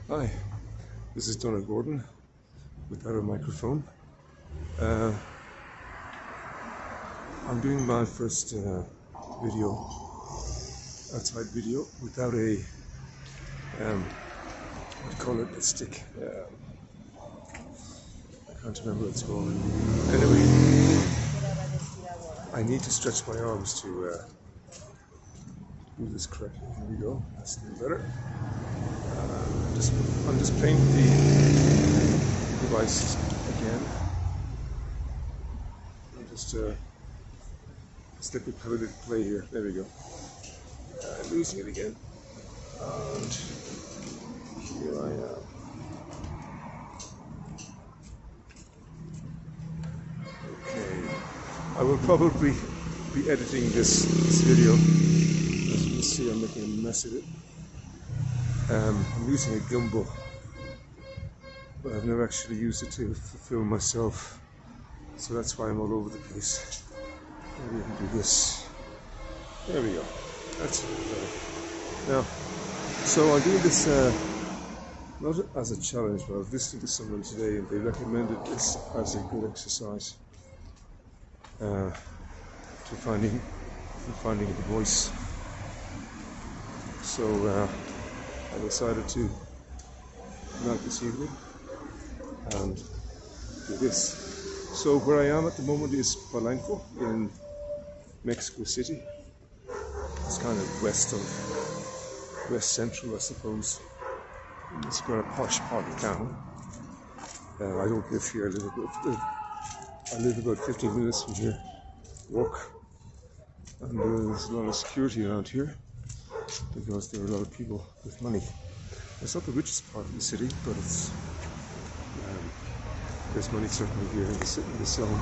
Hi, this is Donna Gordon without a microphone. Uh, I'm doing my first video, outside video, without a, what do you call it, a stick. I can't remember what it's called. Anyway, I need to stretch my arms to do this correctly. Here we go, that's a little better. I'm just playing with the device again. I'll just let me have a little play here. There we go. Losing it again. And here I am. Okay. I will probably be editing this video. As you can see, I'm making a mess of it. I'm using a gimbal, but I've never actually used it to film myself, so that's why I'm all over the place. Maybe I can do this. There we go. That's it. Now, so I'm doing this not as a challenge, but I was listening to someone today and they recommended this as a good exercise for finding the voice. So I decided to come out this evening and do this. So where I am at the moment is Polanco in Mexico City. It's kind of west central, I suppose. It's got a posh part of town. I don't live here. I live about 15 minutes from here. Walk, and there's a lot of security around here, because there are a lot of people with money. It's not the richest part of the city, but it's there's money certainly here in the zone.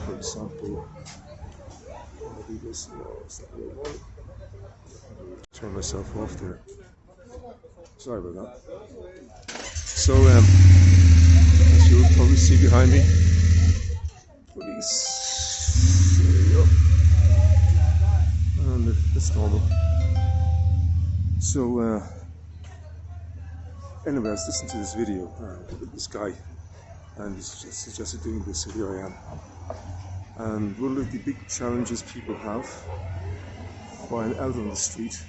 For example, I'll do this. No, it's not what I want. Turn myself off there. Sorry about that. So, as you'll probably see behind me, police. There we go. And it's normal. So, anyway, I was listening to this video with this guy, and he suggested doing this, so here I am. And one of the big challenges people have while out on the street,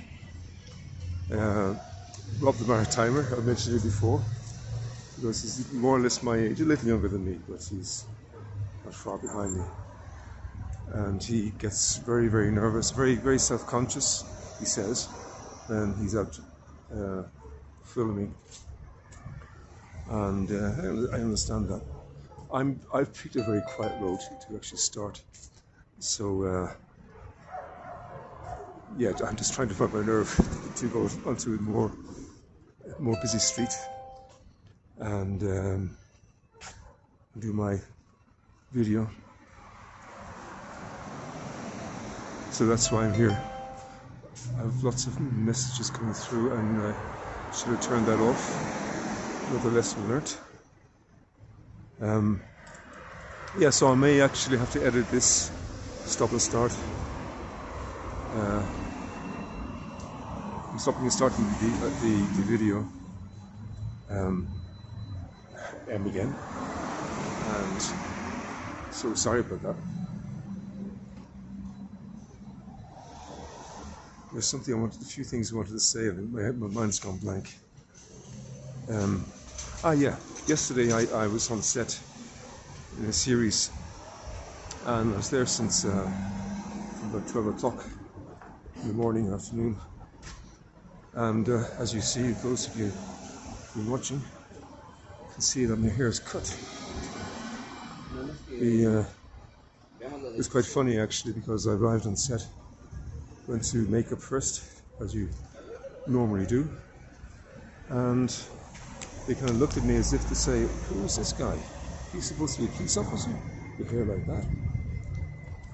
Rob the Maritimer, I mentioned it before, because he's more or less my age, a little younger than me, but he's not far behind me. And he gets very, very nervous, very, very self-conscious, he says, when he's out filming. And I understand that. I've picked a very quiet road to actually start. So yeah, I'm just trying to find my nerve to go onto a more busy street and do my video. So that's why I'm here. I have lots of messages coming through, and I should have turned that off. Another lesson learnt. Yeah, so I may actually have to edit this stop and start. I'm stopping and starting the video again, and so sorry about that. There's a few things I wanted to say, and my mind's gone blank. Yeah, yesterday I was on set in a series, and I was there since from about 12 o'clock in the morning, afternoon. And as you see, those of you who've been watching can see that my hair is cut. It was quite funny actually, because I arrived on set, went to makeup first, as you normally do, and they kind of looked at me as if to say, "Who is this guy? He's supposed to be a police officer with hair like that."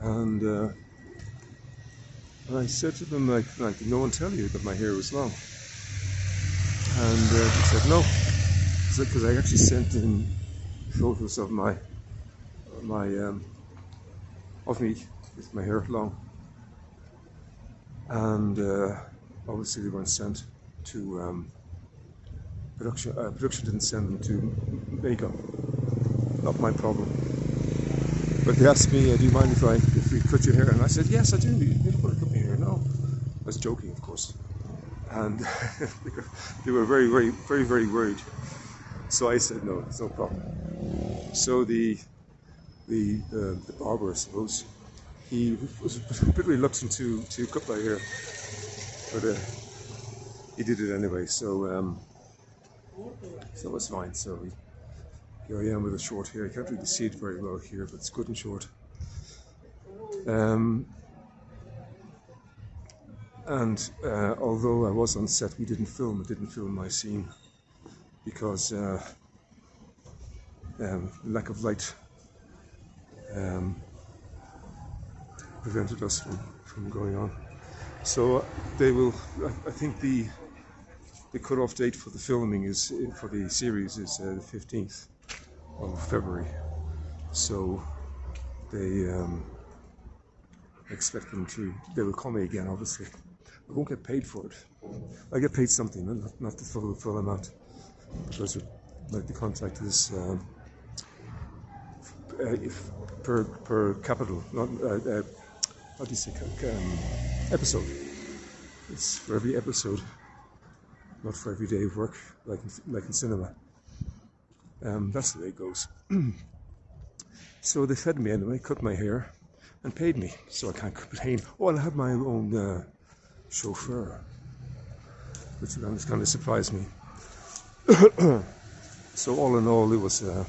And I said to them, like, "Did no one tell you that my hair was long?" And they said, "No," because I actually sent in photos of me with my hair long. And obviously they weren't sent to production. Production didn't send them to makeup. Not my problem. But they asked me, do you mind if we cut your hair? And I said, yes, I do. You don't want to cut my hair. No. I was joking, of course. And they were very, very, very, very worried. So I said, no, it's no problem. So the barber, I suppose, he was a bit reluctant to cut my hair, but he did it anyway. So it was fine. So here I am with a short hair. You can't really see it very well here, but it's good and short. And although I was on set, we didn't film. I didn't film my scene because lack of light prevented us from going on. So they will. I think the cut-off date for the filming is for the series is the 15th of February. So they expect them to. They will call me again, obviously. I won't get paid for it. I get paid something, not the full amount, because the contract is per capital, not how do you say episode. It's for every episode, not for every day of work, like in cinema. That's the way it goes. So they fed me anyway, cut my hair, and paid me. So I can't complain. Oh, and I had my own chauffeur, which kind of surprised me. So all in all, it wasn't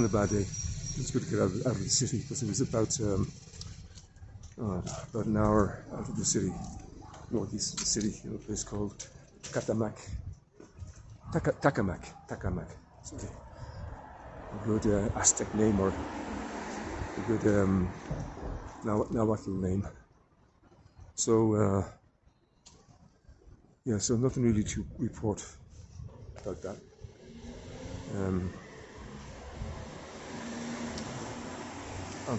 a bad day. It was good to get out of the city because it was about an hour out of the city, northeast of the city, in a place called Takamak. It's a good Aztec name, or a good Nahuatl name. So yeah, so nothing really to report about that.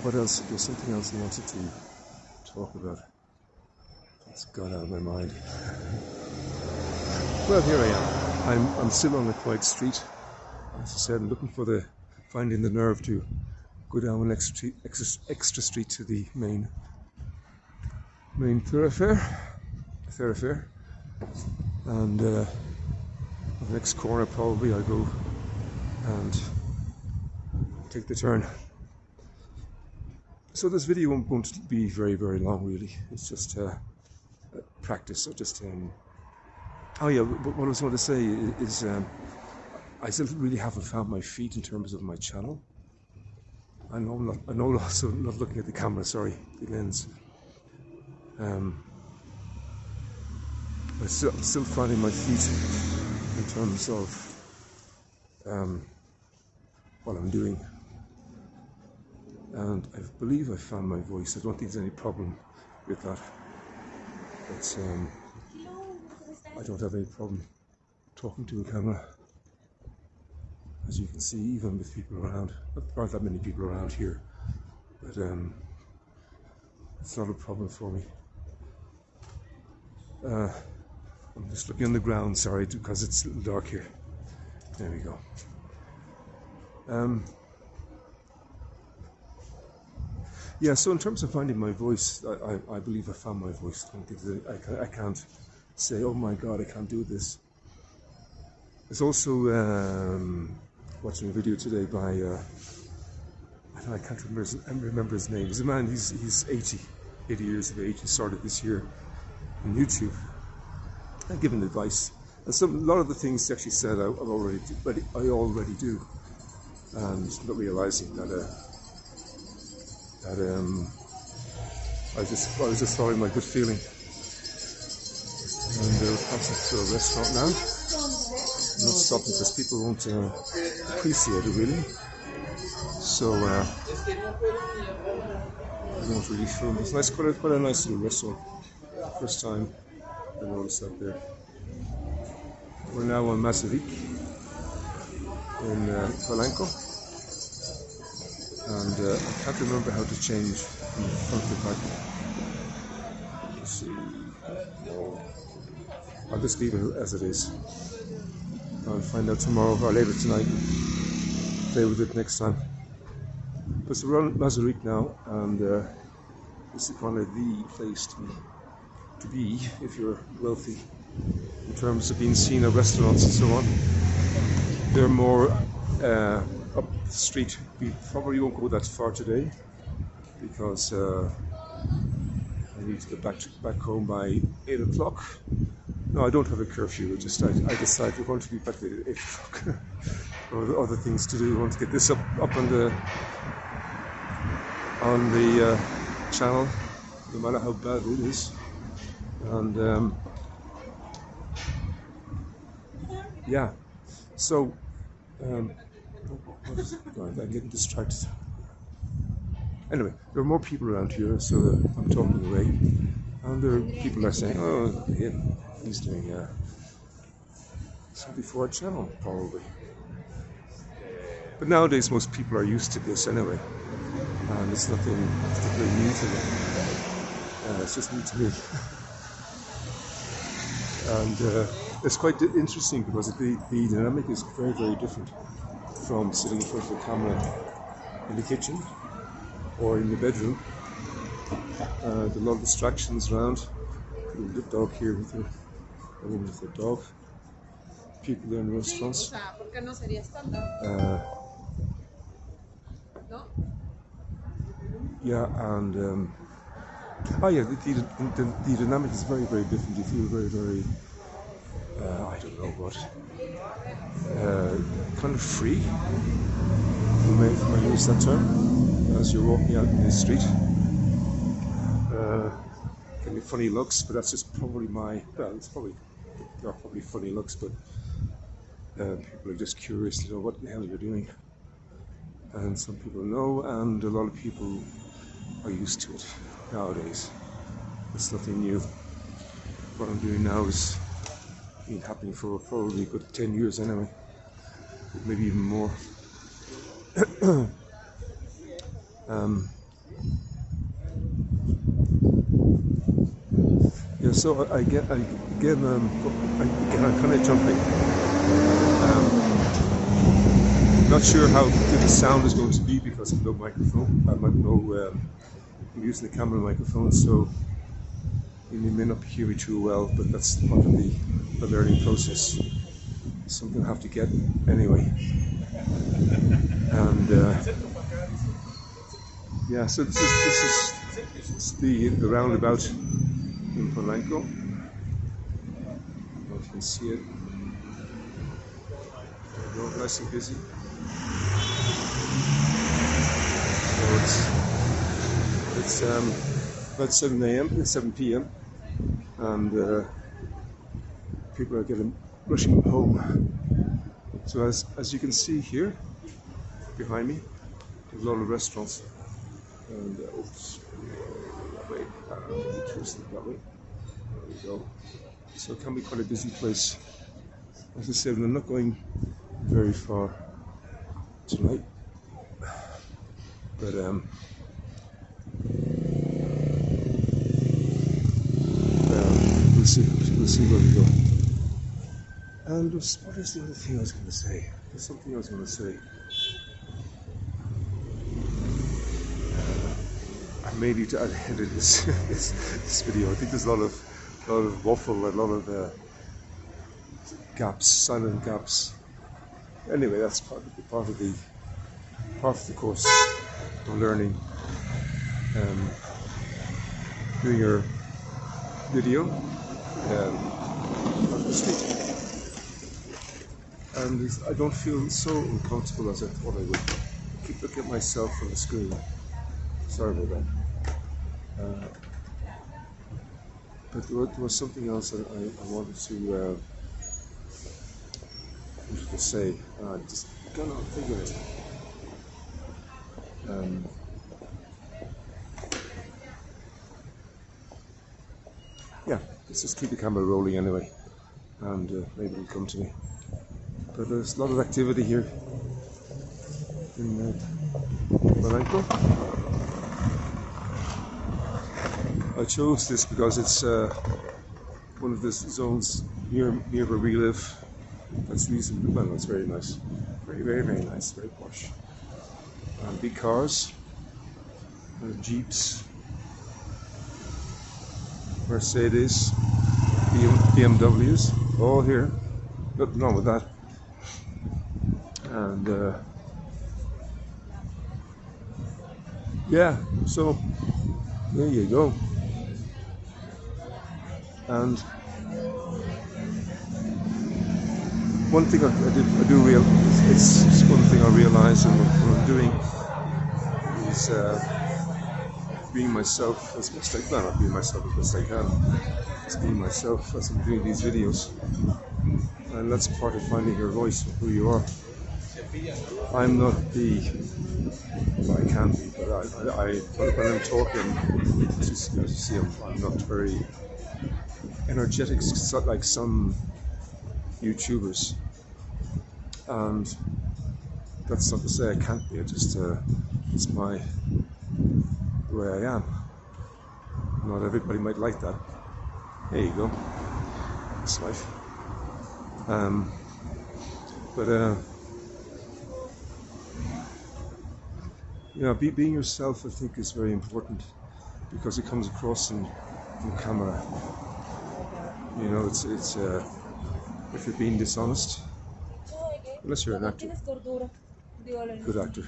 What else? There's something else I wanted to talk about. It's gone out of my mind. Well, here I am. I'm still on a quiet street. As I said, I'm looking for finding the nerve to go down an extra street to the main thoroughfare. And the next corner probably I go and take the turn. So this video won't be very, very long really. It's just practice. So just oh yeah, what I was going to say is I still really haven't found my feet in terms of my channel. I know also not looking at the camera, sorry, the lens. I'm still finding my feet in terms of what I'm doing. And I believe I found my voice. I don't think there's any problem with that. But I don't have any problem talking to a camera. As you can see, even with people around. There aren't that many people around here. But it's not a problem for me. I'm just looking on the ground, sorry, because it's a little dark here. There we go. Yeah, so in terms of finding my voice, I believe I found my voice. I can't say, oh my God, I can't do this. There's also watching a video today by I can't remember his name. He's a man. He's 80 years of age. He started this year on YouTube and giving advice. And a lot of the things he actually said I already do, and not realizing that I was just following my good feeling. And we're passing through a restaurant now. I'm not stopping because people won't appreciate it really. So I won't really film. It's nice, quite a nice little restaurant. First time I noticed that there. We're now on Masaryk in Polanco. And I can't remember how to change from the front to back. Let's see. No. I'll just leave it as it is. I'll find out tomorrow or later tonight and play with it next time. But so we're on Mazurique now, and this is kind of the place to be if you're wealthy in terms of being seen at restaurants and so on. They're more up the street. We probably won't go that far today because I need to get back home by 8 o'clock. No, I don't have a curfew. I decided we're going to be back at 8 o'clock. Or other things to do. I want to get this up on the channel, no matter how bad it is. And yeah, so I'm getting distracted. Anyway, there are more people around here, so I'm talking away, and there are people that are saying, "Oh, he's doing something for our channel, probably." But nowadays, most people are used to this anyway, and it's nothing very new to them. It's just new to me. And it's quite interesting because the dynamic is very, very different from sitting in front of the camera in the kitchen or in the bedroom. There's a lot of distractions around. The dog here with a woman with a dog. People there in restaurants. Yeah, and the dynamic is very, very different. You feel very, very, I don't know what, kind of free. You may use that term as you're walking out in the street. Can be funny looks, but that's just probably there are probably funny looks, but people are just curious to know what the hell you're doing. And some people know, and a lot of people are used to it nowadays. It's nothing new. What I'm doing now has been happening for probably a good 10 years anyway, maybe even more. Yeah, so I get kind of jumping. Not sure how good the sound is going to be because of no microphone. I'm using the camera microphone, so you may not hear me too well, but that's part of the learning process. It's something I have to get anyway. And yeah, so this is the roundabout in Polanco. You can see it. There we go, nice and busy. So it's about 7 a.m. It's 7 p.m. and people are rushing home. So as you can see here behind me, there's a lot of restaurants. And oops, that way, that way. There we go. So it can be quite a busy place. As I said, I'm not going very far tonight, but we'll see where we go. And what is the other thing I was going to say? There's something I was going to say. I may need to edit this video. I think there's a lot of waffle and a lot of gaps, silent gaps. Anyway, that's part of the course of learning. Doing your video on the street. And I don't feel so uncomfortable as I thought I would. I keep looking at myself on the screen. Sorry about that. But there was something else that I wanted to say. I just cannot think of it. Yeah, let's just keep the camera rolling anyway, and maybe it'll come to me. But there's a lot of activity here in Polanco. I chose this because it's one of the zones near where we live. That's reasonably well. It's very nice, very nice, very posh. Big cars, Jeeps, Mercedes, BMWs, all here. Nothing wrong with that. And yeah, so there you go. And one thing I do realize, it's just one thing I realize, and what I'm doing is being myself as best I can. Not being myself as best I can, just being myself as I'm doing these videos. And that's part of finding your voice, who you are. I'm not well, I can be, but when I'm talking, as you see, I'm not very energetic like some YouTubers. And that's not to say I can't be. It just it's the way I am. Not everybody might like that. There you go. That's life. Being yourself, I think, is very important because it comes across in camera. You know, it's if you're being dishonest, unless you're an actor, good actor,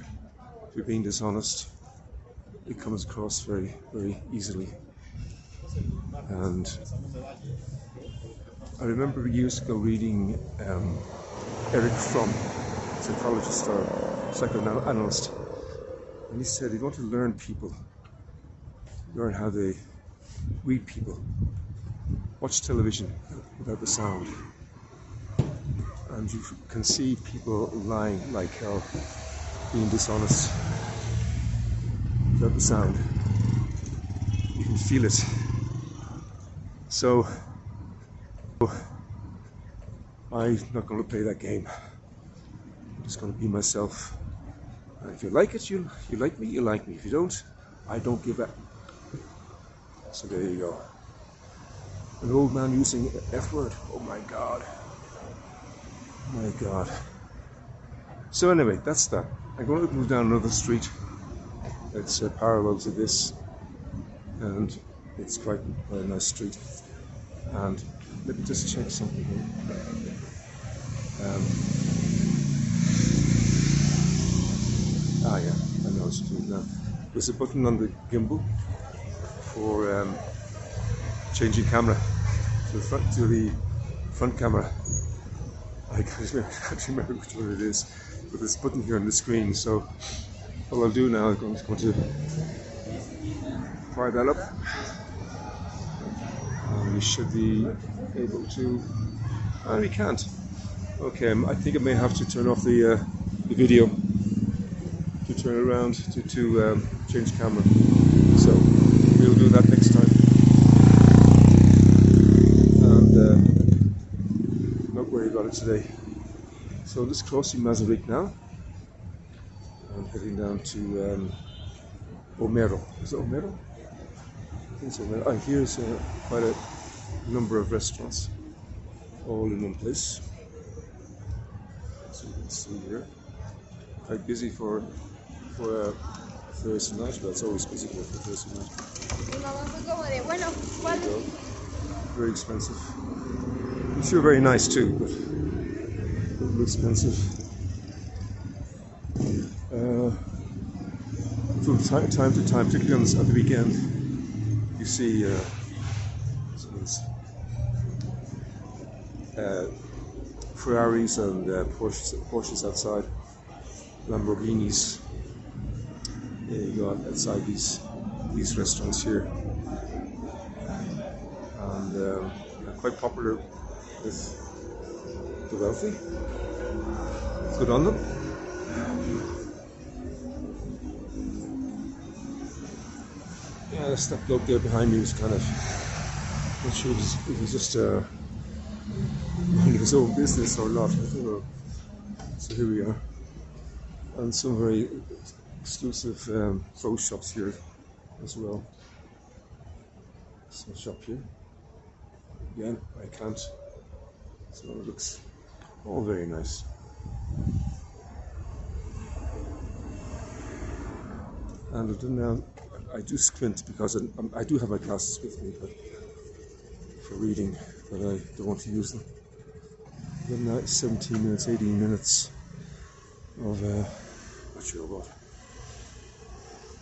if you're being dishonest, it comes across very, very easily. And I remember years ago reading Eric Fromm, psychologist or psychoanalyst, and he said, if you want to learn people, learn how they read people, watch television without the sound. And you can see people lying like hell, being dishonest without the sound. You can feel it. So I'm not going to play that game. I'm just going to be myself. And if you like it, you like me, you like me. If you don't, I don't give a. So there you go. An old man using F word. Oh my God. Oh my God. So anyway, that's that. I'm going to move down another street. It's parallel to this, and it's quite a nice street. And let me just check something here. Yeah, I know what to do now. There's a button on the gimbal for changing camera to the front camera. I can't remember which one it is, but there's a button here on the screen. So what I'll do now is I'm just going to fire that up, and we should be able to. And we can't. Okay, I think I may have to turn off the video to turn it around to change camera. So we'll do that next time. And not worry about it today. So just crossing Masaryk now and heading down to Omero. Is it Omero? I think it's Omero. Here's quite a number of restaurants all in one place. So you can see here, quite busy for Thursday night, but it's always busy for Thursday night. Very expensive. I'm sure very nice too, but a little expensive. From time to time, particularly at the weekend, you see some of these Ferraris and Porsches outside, Lamborghinis. There you go, outside these restaurants here, and they're quite popular with the wealthy. Good on them. Yeah, that bloke there behind me was kind of, not sure if he's just minding his own business or not. I don't know. So here we are, and some very exclusive clothes shops here as well. Some shop here, again, I can't. So it looks all very nice. And now I do squint because I do have my glasses with me for reading, but I don't want to use them. Then now it's 17 minutes, 18 minutes of not sure what.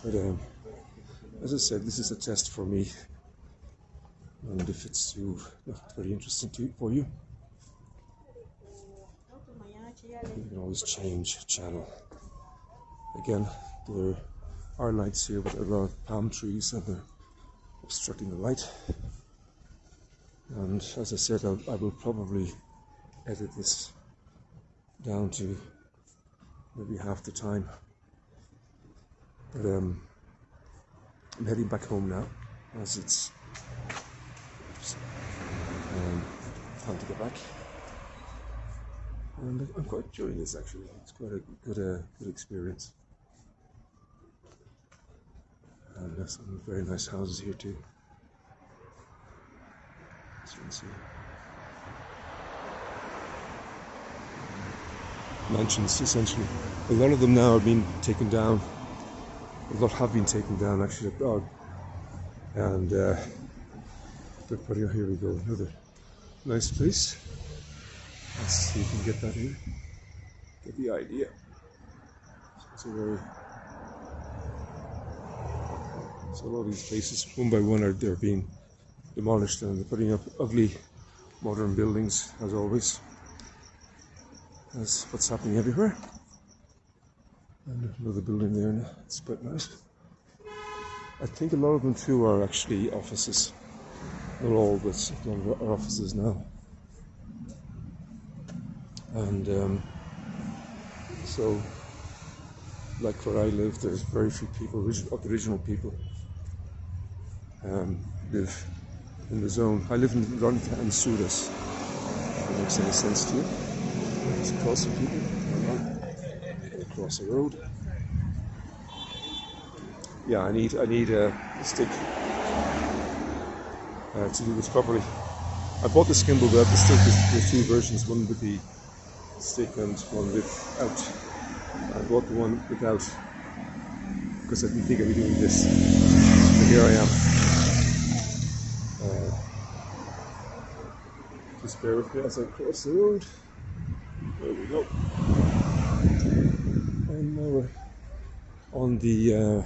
But as I said, this is a test for me, and if it's not very interesting for you, you can always change channel. Again, there are lights here, but there are a lot of palm trees and they're obstructing the light. And as I said, I will probably edit this down to maybe half the time. But I'm heading back home now, as it's time to get back. And I'm quite enjoying this actually. It's quite a good experience. And there's some very nice houses here too, as you can see. Mansions, essentially. A lot of them now have been taken down. A lot have been taken down actually. And they're putting, here we go, another nice place. Let's see if we can get that here. Get the idea. So all these places, one by one, they're being demolished, and they're putting up ugly modern buildings, as always. That's what's happening everywhere. And another building there now. It's quite nice. I think a lot of them too are actually offices. Not all, but a lot are offices now. And so, like where I live, there's very few people, original people live in the zone. I live in Ronita and Sudas. If that makes any sense to you. There's across the people, across the road. Yeah, I need a stick to do this properly. I bought this gimbal without the stick. There's two versions, one with the stick and one without. I bought the one without because I didn't think I'd be doing this. So here I am. Just bear with me as I cross the road. There we go. And now we're on the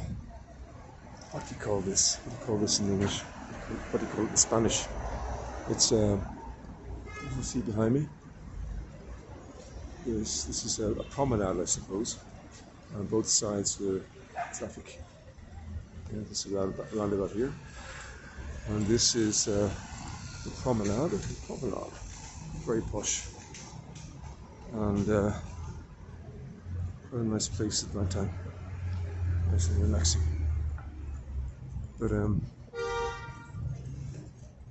what do you call this? What do you call this in English? What do you call it in Spanish? It's you see behind me. This is a promenade, I suppose. On both sides, the traffic. Yeah, this is around about here, and this is the promenade. Very posh, and very nice place at night time. Nice and relaxing. But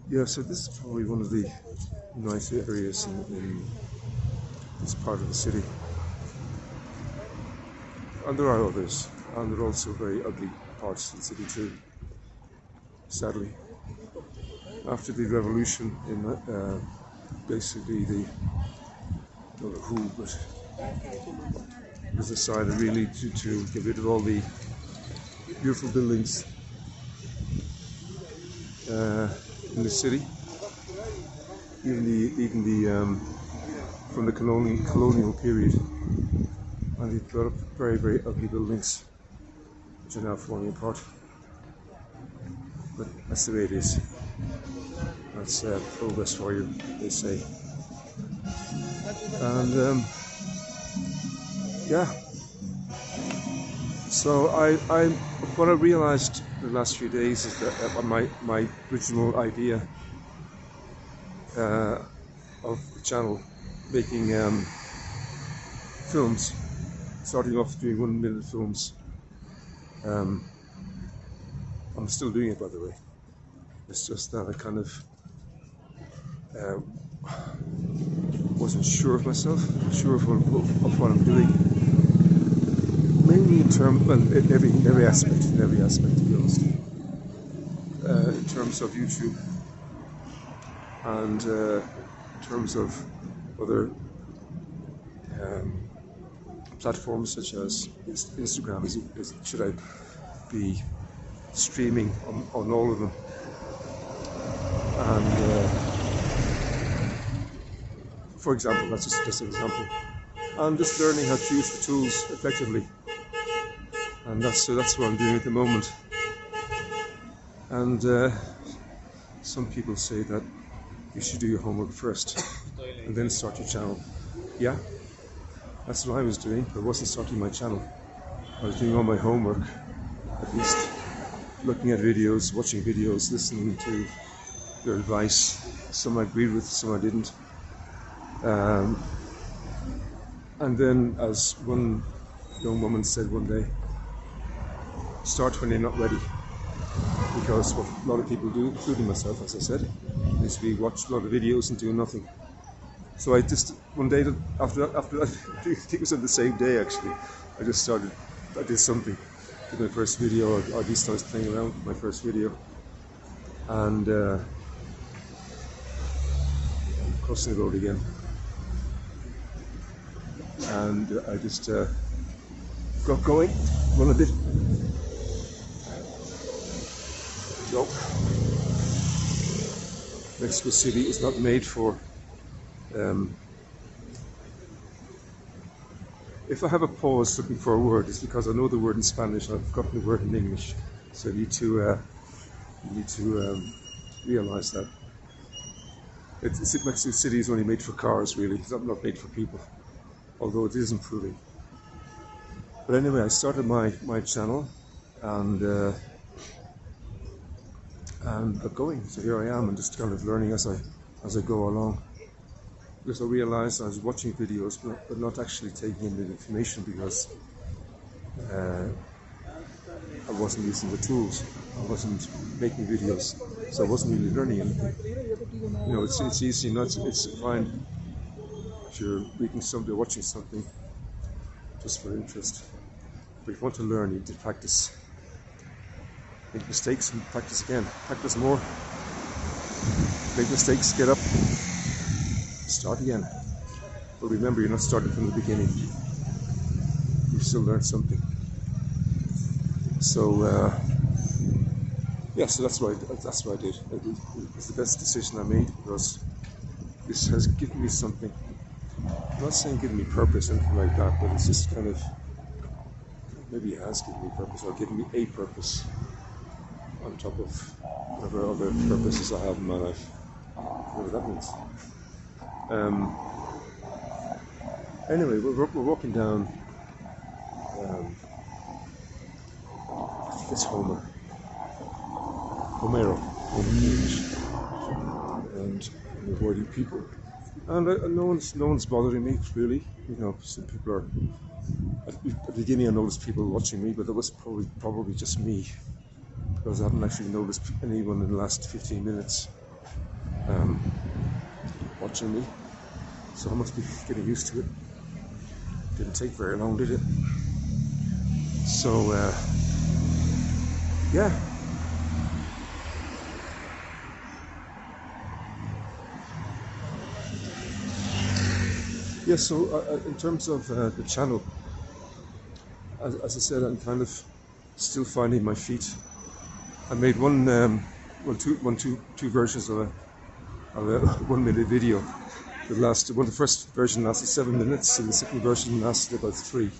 yeah, so this is probably one of the nice areas in this part of the city. And there are others, and there are also very ugly parts of the city too, sadly. After the revolution in basically I don't know who, but it was decided really to get rid of all the beautiful buildings in the city, even the from the colonial period, and they put up very, very ugly buildings which are now falling apart. But that's the way it is. That's progress for you, they say. And yeah. So what I realized the last few days is that my original idea of the channel, making films, starting off doing 1 minute films. I'm still doing it, by the way. It's just that I kind of wasn't sure of myself, sure of what I'm doing. Mainly in terms, well, in every aspect, to be honest. In terms of YouTube, And in terms of other platforms such as Instagram, should I be streaming on all of them? And for example, that's just an example. And just learning how to use the tools effectively. And that's what I'm doing at the moment. And some people say that you should do your homework first and then start your channel. Yeah, that's what I was doing. I wasn't starting my channel. I was doing all my homework, at least looking at videos, watching videos, listening to their advice. Some I agreed with, some I didn't. And then, as one young woman said one day, start when you're not ready. Because what a lot of people do, including myself, as I said, is we watch a lot of videos and do nothing. So I just, one day, after that, I think it was on the same day actually, I did something. Did my first video, or at least I was playing around with my first video. And crossing the road again. And I just got going, run a bit. So, Mexico City is not made for. If I have a pause looking for a word, it's because I know the word in Spanish and I've forgotten the word in English. So you need to realize that. Mexico City is only made for cars, really. It's not made for people, although it is improving. But anyway, I started my channel and got going. So here I am, and just kind of learning as I go along. Because I realized I was watching videos, but not actually taking in the information because I wasn't using the tools. I wasn't making videos, so I wasn't really learning anything. You know, it's easy. It's fine if you're reading something or watching something just for interest. But if you want to learn, you need to practice. Make mistakes and practice again. Practice more. Make mistakes, get up, start again. But remember, you're not starting from the beginning. You still learn something. So yeah, so that's what I did. It's the best decision I made because this has given me something. I'm not saying given me purpose or anything like that, but it's just kind of, maybe it has given me purpose or given me a purpose on top of whatever other purposes I have in my life, whatever that means. Anyway, we're walking down, I think it's Homero, in English, and I'm avoiding people. And no one's bothering me, really. You know, some people are, at the beginning I noticed people watching me, but that was probably just me, because I haven't actually noticed anyone in the last 15 minutes watching me. So I must be getting used to it. Didn't take very long, did it? So, yeah. Yeah, so in terms of the channel, as I said, I'm kind of still finding my feet. I made two versions of a 1 minute video. The first version lasted 7 minutes, and the second version lasted about 3.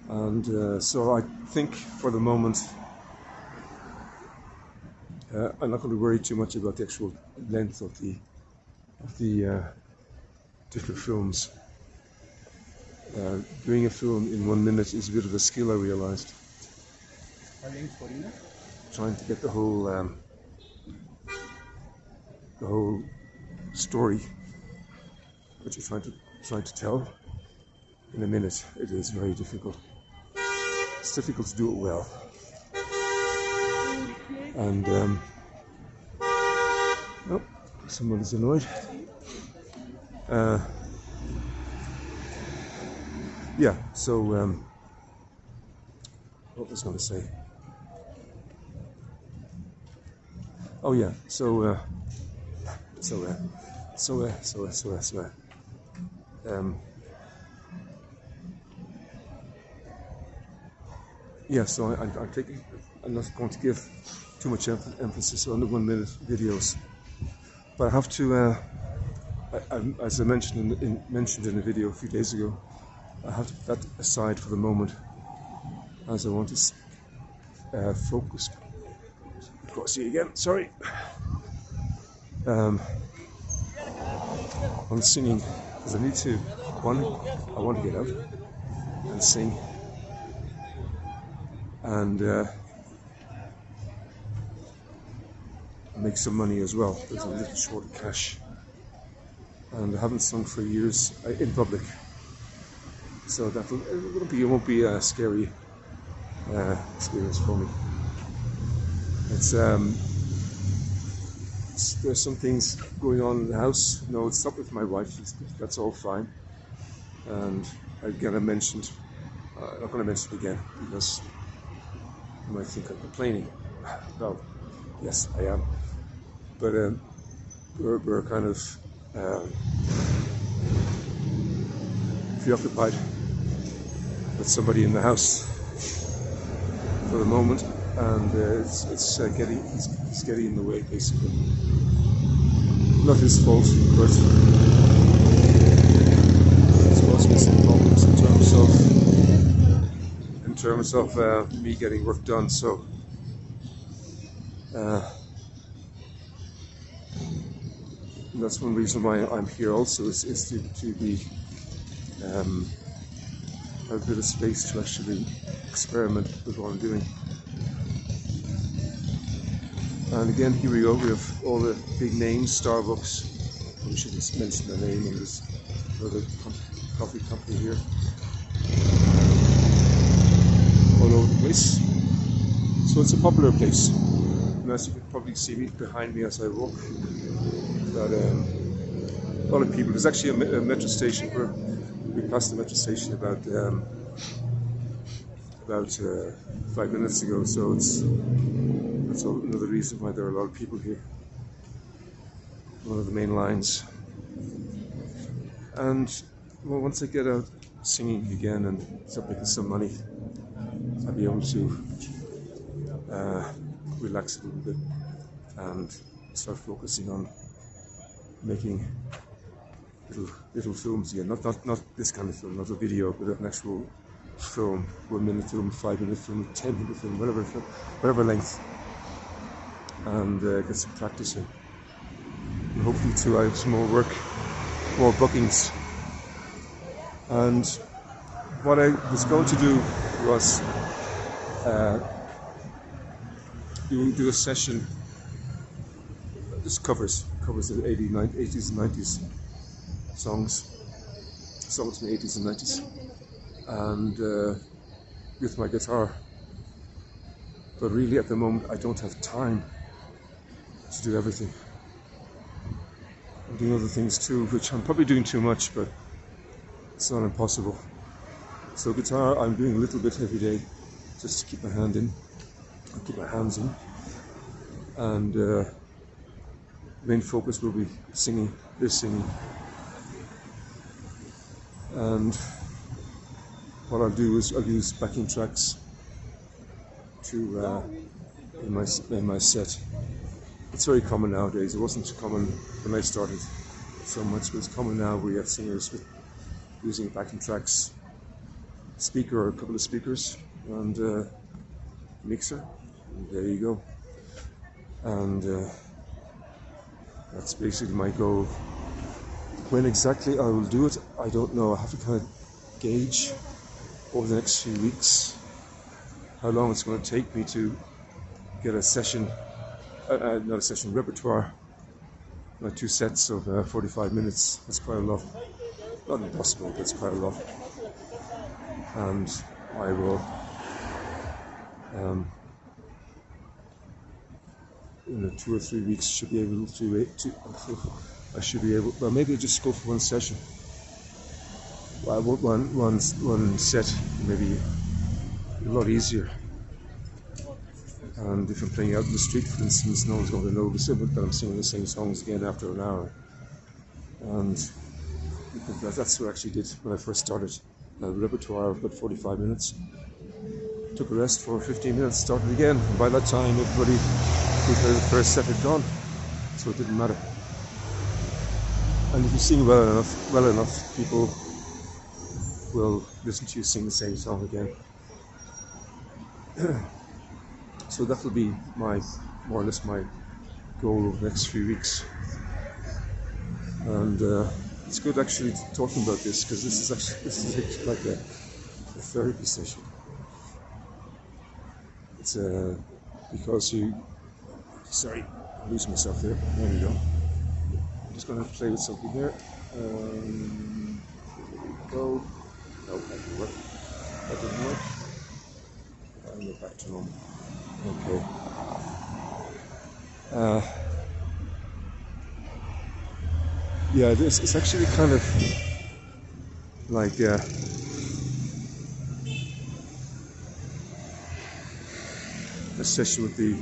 And so I think for the moment, I'm not going to worry too much about the actual length of the different films. Doing a film in 1 minute is a bit of a skill, I realized. Trying to get the whole story that you're trying to tell in a minute. It is very difficult. It's difficult to do it well. And oh, someone is annoyed. Yeah, so what was I going to say? Oh yeah, so So yeah, so I'm not going to give too much emphasis on the 1 minute videos, but I have to, as I mentioned in a video a few days ago, I have to put that aside for the moment, as I want to focus. See you again. Sorry. On singing, because I need to. I want to get out and sing, and make some money as well. There's a little short of cash, and I haven't sung for years in public, so it won't be a scary experience for me. There's some things going on in the house. No, it's not with my wife. That's all fine. And again, I'm not going to mention it again because you might think I'm complaining. Well, yes, I am. But we're kind of preoccupied with somebody in the house for the moment, and it's getting in the way, basically. Not his fault, but it's causing some problems in terms of me getting work done. So that's one reason why I'm here. Also, is to be have a bit of space to actually experiment with what I'm doing. And again, here we go. We have all the big names, Starbucks. We should just mention the name, and there's another coffee company here. All over the place. So it's a popular place. And as you can probably see behind me as I walk, that a lot of people. There's actually a metro station where we passed the metro station about 5 minutes ago. So that's another reason why there are a lot of people here. One of the main lines. And well, once I get out singing again and start making some money, I'll be able to relax a little bit and start focusing on making little films again. Not this kind of film, not a video, but an actual film, 1 minute film, 5 minute film, 10-minute film, whatever length, and get some practice in. And hopefully too, I have some more work, more bookings. And what I was going to do was do a session, just covers the 80s and 90s songs from the 80s and 90s, and with my guitar. But really at the moment I don't have time to do everything. I'm doing other things too, which I'm probably doing too much, but it's not impossible. So guitar I'm doing a little bit every day, just to keep my hands in, and main focus will be singing, and what I'll do is I'll use backing tracks to in my set. It's very common nowadays. It wasn't common when I started so much, but it's common now. We have singers using backing tracks, speaker or a couple of speakers, and mixer. And there you go. And that's basically my goal. When exactly I will do it, I don't know. I have to kind of gauge over the next few weeks how long it's going to take me to get a session, not a session, repertoire, like 2 sets of 45 minutes. That's quite a lot. Not impossible, but it's quite a lot. And I will, in 2 or 3 weeks, should be able to I should be able. Well, maybe I'll just go for one session. Well, one set, maybe a lot easier. And if I'm playing out in the street, for instance, no one's going to notice it, but I'm singing the same songs again after an hour. And that's what I actually did when I first started. The repertoire of about 45 minutes. Took a rest for 15 minutes, started again. And by that time, everybody who heard the first set had gone, so it didn't matter. And if you sing well enough, people will listen to you sing the same song again. So that will be more or less my goal over the next few weeks. And it's good actually talking about this, because this is like a therapy session. It's because sorry, I'm losing myself there. There we go. I'm just going to play with something here. Go. No, that didn't work. That didn't work. And we're back to normal. Okay. Yeah, it's actually kind of like a session with the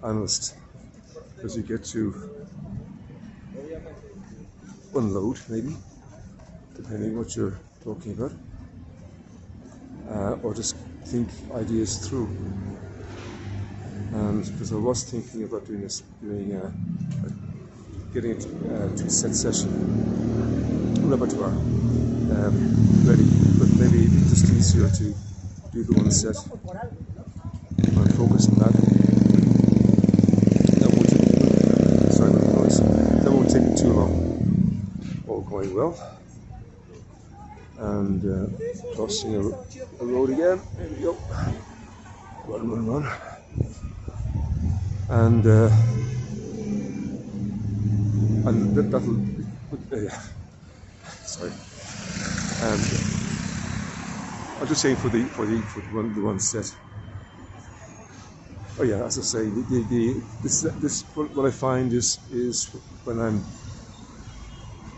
analyst, because you get to unload, maybe, depending what you're talking about, or just think ideas through. And because I was thinking about getting a two-set session repertoire ready, but maybe it's just easier to do the one set and focus on that. That won't take me too long. All going well. And crossing a road again. There we go. Run. And that'll. Sorry. And I'm just saying for the one set. Oh yeah, as I say, this what I find is when I'm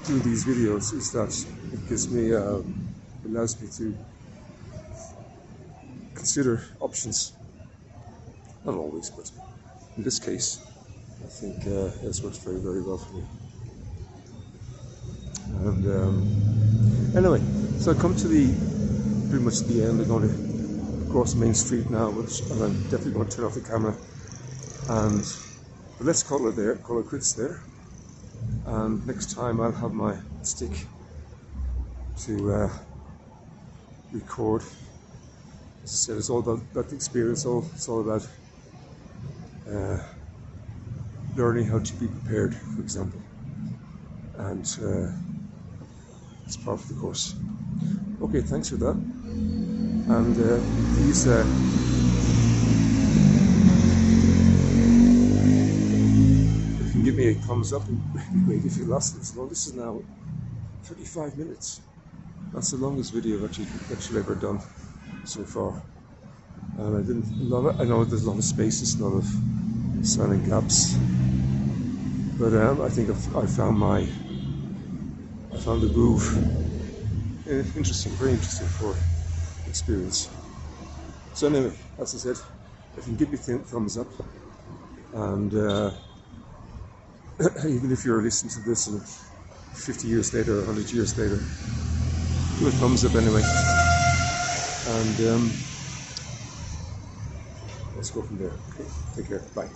doing these videos is that it gives me allows me to consider options. Not always, but in this case, I think it's worked very, very well for me. And anyway, so I come to pretty much the end. I'm going to cross Main Street now, and I'm definitely going to turn off the camera. But let's call it quits there. And next time I'll have my stick to record. As I said, it's all about the experience. It's all about learning how to be prepared, for example, and it's part of the course. Okay, thanks for that, and please if you can give me a thumbs up, it'd be great if you lasted this long. This is now 35 minutes. That's the longest video I've actually ever done so far. And I know there's a lot of spaces, a lot of silent gaps, but I think I found the groove interesting, very interesting for experience. So anyway, as I said, if you can give me thumbs up, and even if you're listening to this and 50 years later or 100 years later, give a thumbs up anyway, and let's go from there. Okay, take care, bye.